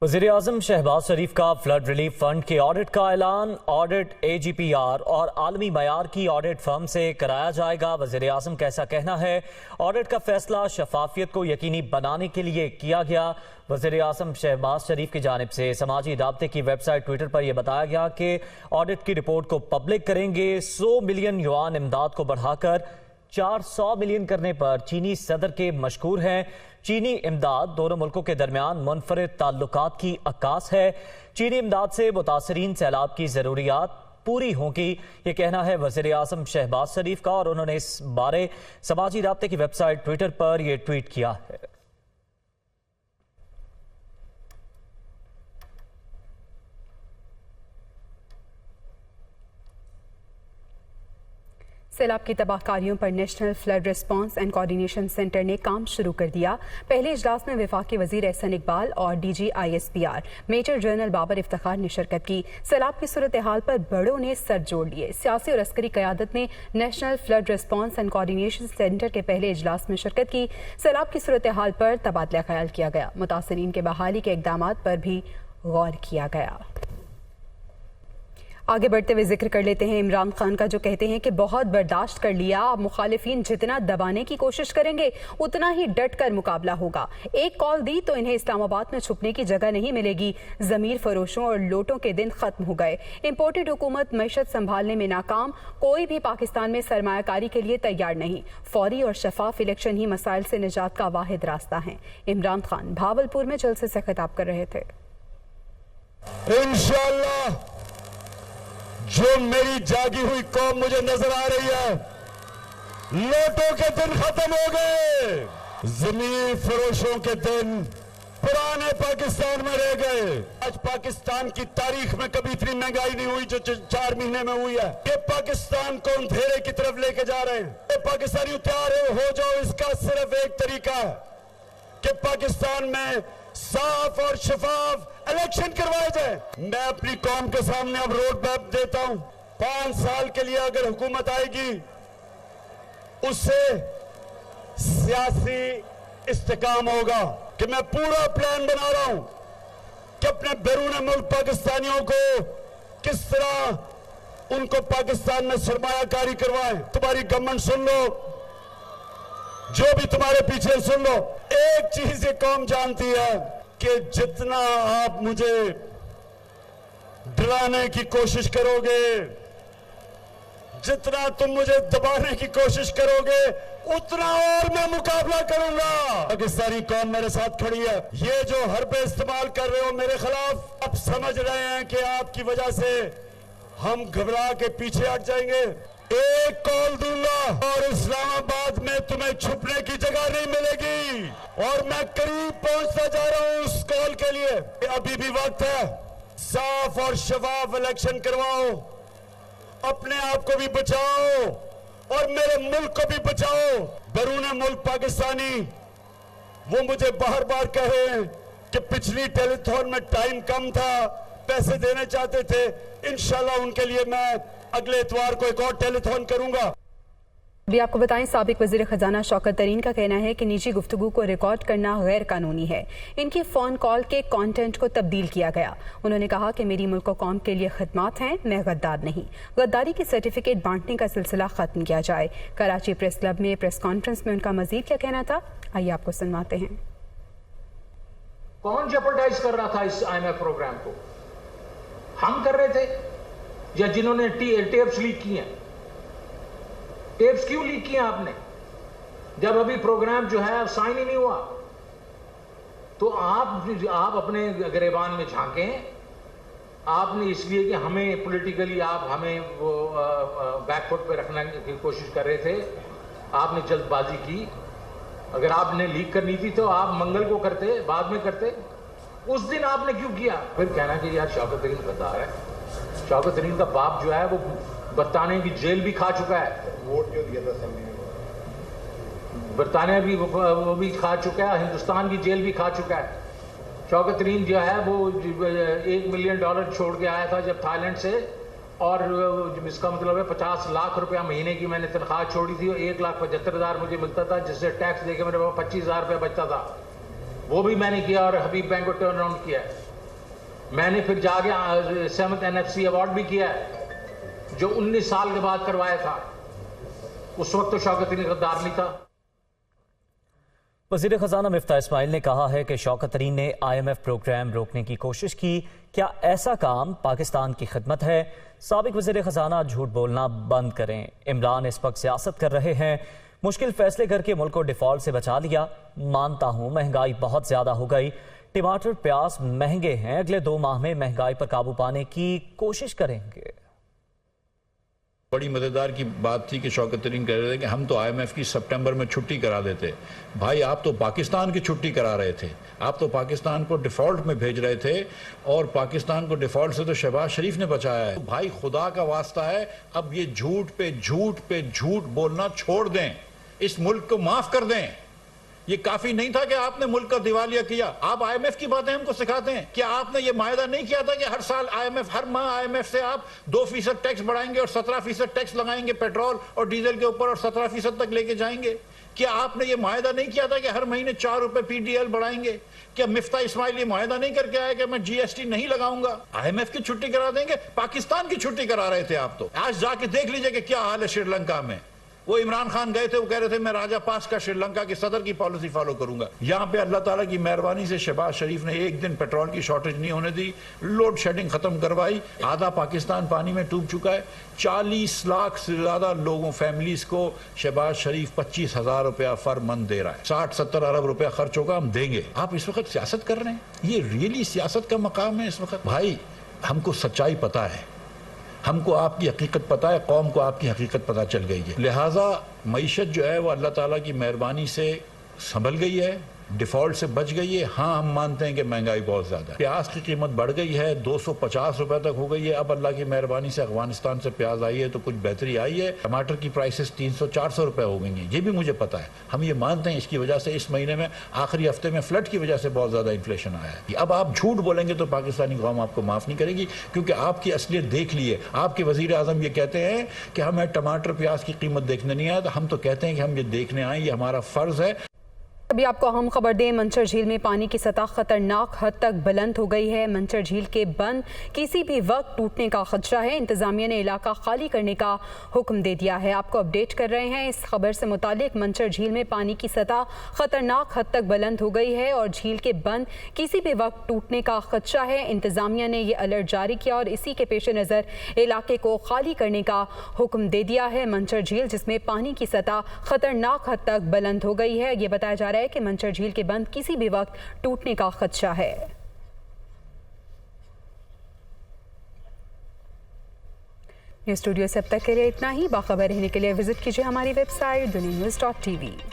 वज़ीर-ए-आज़म शहबाज शरीफ का flood relief fund के ऑडिट का ऐलान। ऑडिट AGPR और आलमी मयार की ऑडिट फर्म से कराया जाएगा। वज़ीर-ए-आज़म का ऐसा कहना है, ऑडिट का फैसला शफाफियत को यकीनी बनाने के लिए किया गया। वज़ीर-ए-आज़म शहबाज शरीफ की जानिब से समाजी राब्ते की वेबसाइट ट्विटर पर यह बताया गया कि ऑडिट की रिपोर्ट को पब्लिक करेंगे। 100 मिलियन युआन इमदाद को बढ़ाकर 400 मिलियन करने पर चीनी सदर के मशकूर हैं। चीनी इमदाद दोनों मुल्कों के दरमियान मुनफरिद ताल्लुकात की अक्कास है। चीनी इमदाद से मुतासरीन सैलाब की ज़रूरियात पूरी होंगी, ये कहना है वज़ीर-ए-आज़म शहबाज शरीफ का, और उन्होंने इस बारे समाजी राब्ते की वेबसाइट ट्विटर पर यह ट्वीट किया है। सैलाब की तबाहकारियों पर national flood response and coordination centre ने काम शुरू कर दिया। पहले इजलास में वफाकी वजीर एहसन इकबाल और DG ISPR major general Babar Iftikhar ने शिरकत की। सैलाब की सूरत हाल पर बड़ों ने सर जोड़ लिए। सियासी और अस्करी क़यादत ने national flood response and coordination centre के पहले इजलास में शिरकत की। सैलाब की सूरत हाल पर तबादला ख्याल किया गया। मुतासरीन के बहाली के इकदाम पर भी गौर किया गया। आगे बढ़ते हुए जिक्र कर लेते हैं इमरान खान का, जो कहते हैं कि बहुत बर्दाश्त कर लिया, अब मुखालिफिन जितना दबाने की कोशिश करेंगे उतना ही डट कर मुकाबला होगा। एक कॉल दी तो इन्हें इस्लामाबाद में छुपने की जगह नहीं मिलेगी। जमीर फरोशों और लोटों के दिन खत्म हो गए। इम्पोर्टेड हुकूमत मैशत संभालने में नाकाम। कोई भी पाकिस्तान में सरमायाकारी के लिए तैयार नहीं। फौरी और शफाफ इलेक्शन ही मसाइल से निजात का वाहिद रास्ता है। इमरान खान भावलपुर में जलसे से खिताब कर रहे थे। इंशाअल्लाह जो मेरी जागी हुई कौम मुझे नजर आ रही है, लोटों के दिन खत्म हो गए, जमीन फरोशों के दिन पुराने पाकिस्तान में रह गए। आज पाकिस्तान की तारीख में कभी इतनी महंगाई नहीं हुई जो 4 महीने में हुई है। ये पाकिस्तान को अंधेरे की तरफ लेके जा रहे हैं। ये पाकिस्तानी तैयार हो जाओ, इसका सिर्फ एक तरीका है कि पाकिस्तान में साफ और शफाफ इलेक्शन करवाए जाए। मैं अपनी कौम के सामने अब रोड मैप देता हूं। 5 साल के लिए अगर हुकूमत आएगी, उससे सियासी इस्तेकाम होगा कि मैं पूरा प्लान बना रहा हूं कि अपने बैरून मुल्क पाकिस्तानियों को किस तरह उनको पाकिस्तान में सरमायाकारी करवाएं। तुम्हारी गवर्नमेंट सुन लो, जो भी तुम्हारे पीछे सुन लो। एक चीज ये कौम जानती है कि जितना आप मुझे डराने की कोशिश करोगे, जितना तुम मुझे दबाने की कोशिश करोगे, उतना और मैं मुकाबला करूंगा। पाकिस्तानी कौम मेरे साथ खड़ी है। ये जो हरबे इस्तेमाल कर रहे हो मेरे खिलाफ, आप समझ रहे हैं कि आपकी वजह से हम घबरा के पीछे हट जाएंगे। एक कॉल दूंगा और इस्लामाबाद में तुम्हें छुपने की जगह नहीं मिलेगी, और मैं करीब पहुंचता जा रहा हूं उस कॉल के लिए। अभी भी वक्त है। साफ और शफाफ इलेक्शन करवाओ, अपने आप को भी बचाओ और मेरे मुल्क को भी बचाओ। बैरून मुल्क पाकिस्तानी वो मुझे बार बार कहे कि पिछली टेलीथॉन में टाइम कम था, पैसे देने चाहते थे। इंशाल्लाह उनके लिए मैं अगले इतवार को एक और टेलीथॉन करूंगा। भी आपको बताएं, साबिक वजीर खजाना शौकत तरीन का कहना है कि निजी गुफ्तगू को रिकॉर्ड करना गैर कानूनी है। इनकी फोन कॉल के कंटेंट को तब्दील किया गया। उन्होंने कहा कि मेरी मुल्क कौम के लिए खिदमत हैं, मैं गद्दार नहीं। गद्दारी की सर्टिफिकेट बांटने का सिलसिला खत्म किया जाए। कराची प्रेस क्लब में प्रेस कॉन्फ्रेंस में उनका मजीद क्या कहना था, आइए आपको सुनवाते हैं। कौन जेपरडाइज कर रहा था इस IMF प्रोग्राम को? हम कर रहे थे या जिन्होंने टेप्स लीक किए हैं? टेप्स क्यों लीक किए आपने, जब अभी प्रोग्राम जो है साइन ही नहीं हुआ? तो आप अपने गिरेबान में झांकें। आपने इसलिए कि हमें पॉलिटिकली आप हमें वो बैकफुट पे रखने की कोशिश कर रहे थे, आपने जल्दबाजी की। अगर आपने लीक करनी थी तो आप मंगल को करते, बाद में करते। उस दिन आपने क्यों किया? फिर कहना कि यार शौकत तरीन गद्दार है। शौकत तरीन का बाप जो है वो बरतानिया की जेल भी खा चुका है। वोट जो दिया था बरतानिया भी वो भी खा चुका है, हिंदुस्तान की जेल भी खा चुका है। शौकत तरीन जो है वो $1 मिलियन छोड़ के आया था जब थाईलैंड से, और इसका मतलब है 50 लाख रुपया महीने की मैंने तनख्वाह छोड़ी थी और 1,75,000 मुझे मिलता था, जिससे टैक्स देके मेरे पास 25,000 रुपया बचता था। वो भी मैंने किया और हबीब बैंक को टर्न अराउंड किया है। मैंने फिर जाके 7th NFC अवार्ड भी किया है, जो 19 साल के बाद करवाया था। उस वक्त तो शौकत तरीन गद्दार नहीं था। वज़ीर ख़ज़ाना मिफ्ता इस्माइल ने कहा है कि शौकत तरीन ने IMF प्रोग्राम रोकने की कोशिश की। क्या ऐसा काम पाकिस्तान की खिदमत है? साबिक वज़ीर ख़ज़ाना झूठ बोलना बंद करें। इमरान इस वक्त सियासत कर रहे हैं। मुश्किल फैसले करके मुल्क को डिफॉल्ट से बचा लिया। मानता हूँ महंगाई बहुत ज़्यादा हो गई, टमाटर प्याज महंगे हैं, अगले 2 माह में महंगाई पर काबू पाने की कोशिश करेंगे। बड़ी मज़ेदार की बात थी कि शौकत तरीन कह रहे थे कि हम तो IMF की सितंबर में छुट्टी करा देते। भाई आप तो पाकिस्तान की छुट्टी करा रहे थे, आप तो पाकिस्तान को डिफ़ॉल्ट में भेज रहे थे, और पाकिस्तान को डिफ़ॉल्ट से तो शहबाज शरीफ ने बचाया है। भाई खुदा का वास्ता है, अब ये झूठ पे झूठ बोलना छोड़ दें, इस मुल्क को माफ़ कर दें। ये काफी नहीं था कि आपने मुल्क का दिवालिया किया। आप IMF की बातें हमको सिखाते हैं। क्या आपने ये मायदा नहीं किया था कि हर साल हर माह IMF से आप 2% टैक्स बढ़ाएंगे और 17% टैक्स लगाएंगे पेट्रोल और डीजल के ऊपर और 17% तक लेके जाएंगे? क्या आपने ये मायदा नहीं किया था कि हर महीने 4 रुपए PDL बढ़ाएंगे? क्या मिफ्ता इस्माइल ये मायदा नहीं करके आया कि मैं GST नहीं लगाऊंगा? IMF की छुट्टी करा देंगे, पाकिस्तान की छुट्टी करा रहे थे आप तो। आज जाके देख लीजिए कि क्या हाल है श्रीलंका में। वो इमरान खान गए थे, वो कह रहे थे मैं राजा पास का श्रीलंका के सदर की पॉलिसी फॉलो करूंगा। यहाँ पे अल्लाह ताला की मेहरबानी से शहबाज शरीफ ने एक दिन पेट्रोल की शॉर्टेज नहीं होने दी, लोड शेडिंग खत्म करवाई। आधा पाकिस्तान पानी में डूब चुका है। 40 लाख से ज्यादा लोगों फैमिलीज को शहबाज शरीफ 25,000 रुपया फर मंथ दे रहा है। 60-70 अरब रुपया खर्च होगा, हम देंगे। आप इस वक्त सियासत कर रहे हैं? ये रियली सियासत का मकाम है इस वक्त? भाई हमको सच्चाई पता है, हमको आपकी हकीकत पता है, कौम को आपकी हकीकत पता चल गई है। लिहाजा मईशत जो है वो अल्लाह ताला की मेहरबानी से संभल गई है, डिफॉल्ट से बच गई है। हाँ, हम मानते हैं कि महंगाई बहुत ज्यादा है। प्याज की कीमत बढ़ गई है, 250 रुपए तक हो गई है। अब अल्लाह की मेहरबानी से अफगानिस्तान से प्याज आई है तो कुछ बेहतरी आई है। टमाटर की प्राइसेस 300-400 रुपए हो गई हैं, ये भी मुझे पता है। हम ये मानते हैं इसकी वजह से इस महीने में आखिरी हफ्ते में फ्लड की वजह से बहुत ज्यादा इन्फ्लेशन आया है। अब आप झूठ बोलेंगे तो पाकिस्तानी कौम आपको माफ नहीं करेगी, क्योंकि आपकी असलियत देख लिए। आपके वजीर आजम ये कहते हैं कि हमें टमाटर प्याज की कीमत देखने नहीं आया, तो हम तो कहते हैं कि हम ये देखने आए, ये हमारा फर्ज है। अभी आपको अहम खबर दें, मंचर झील में पानी की सतह खतरनाक हद तक बुलंद हो गई है। मंचर झील के बंद किसी भी वक्त टूटने का खदशा है। इंतजामिया ने इलाका खाली करने का हुक्म दे दिया है। आपको अपडेट कर रहे हैं इस खबर से मुतालिक। मंचर झील में पानी की सतह खतरनाक हद तक बुलंद हो गई है और झील के बंद किसी भी वक्त टूटने का खदशा है। इंतजामिया ने यह अलर्ट जारी किया और इसी के पेश नज़र इलाके को खाली करने का हुक्म दे दिया है। मंचर झील जिसमें पानी की सतह खतरनाक हद तक बुलंद हो गई है, ये बताया जा रहा है कि मंचर झील के बंद किसी भी वक्त टूटने का खदशा है। न्यूज़ स्टूडियो से अब तक के लिए इतना ही। बाखबर रहने के लिए विजिट कीजिए हमारी वेबसाइट dunia news.tv।